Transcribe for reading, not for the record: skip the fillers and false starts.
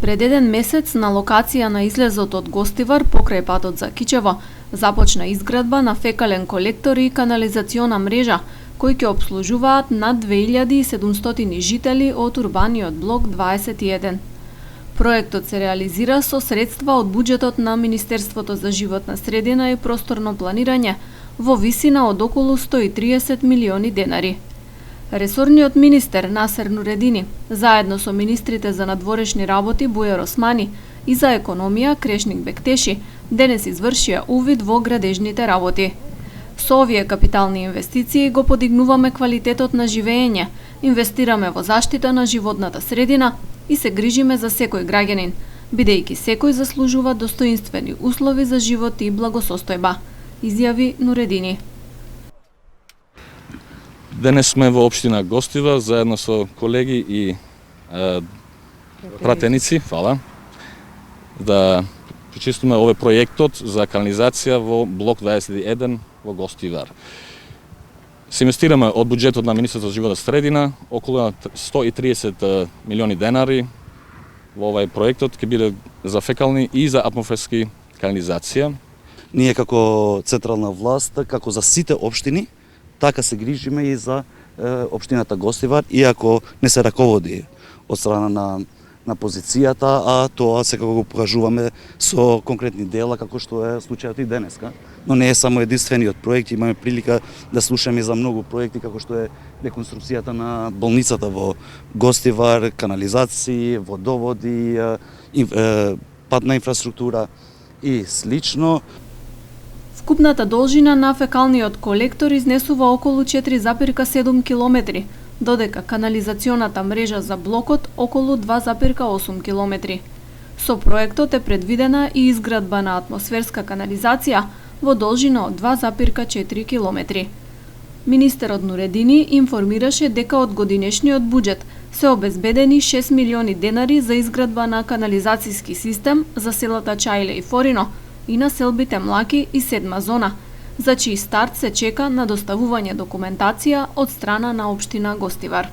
пред еден месец на локација на излезот од Гостивар покрај патот за Кичево започна изградба на фекален колектор и канализациона мрежа кои ќе обслужуваат над 2700 жители од урбаниот блок 21. Проектот се реализира со средства од буџетот на Министерството за животна средина и просторно планирање во висина од околу 130 милиони денари. Ресорниот министер Насер Нуредини, заедно со министрите за надворешни работи Бујар Османи и за економија Крешник Бектеши, денес извршија увид во градежните работи. Со овие капитални инвестиции го подигнуваме квалитетот на живеење, инвестираме во заштита на животната средина и се грижиме за секој граѓанин, бидејќи секој заслужува достоинствени услови за живот и благосостојба, изјави Нуредини. Денес сме во општина Гостивар заедно со колеги и пратеници, да причистиме овој проектот за канализација во блок 21 во Гостивар. Се инвестираме од буџетот на Министерството за животна средина околу 130 милиони денари во овој проектот, ќе биде за фекални и за атмосферски канализација. Ние како централна власт, како за сите општини, така се грижиме и за општината Гостивар, иако не се раководи од страна на позицијата, а тоа секако го покажуваме со конкретни дела, како што е случајот и денеска. Но не е само единствениот проект, имаме прилика да слушаме за многу проекти, како што е реконструкцијата на болницата во Гостивар, канализации, водоводи, патна инфраструктура и слично. Вкупната должина на фекалниот колектор изнесува околу 4,7 километри, додека канализационата мрежа за блокот околу 2,8 километри. Со проектот е предвидена и изградба на атмосферска канализација во должина од 2,4 километри. Министерот Нуредини информираше дека од годинешниот буџет се обезбедени 6 милиони денари за изградба на канализацијски систем за селата Чајле и Форино и на селбите Млаки и 7 зона, за чиј старт се чека на доставување документација од страна на општина Гостивар.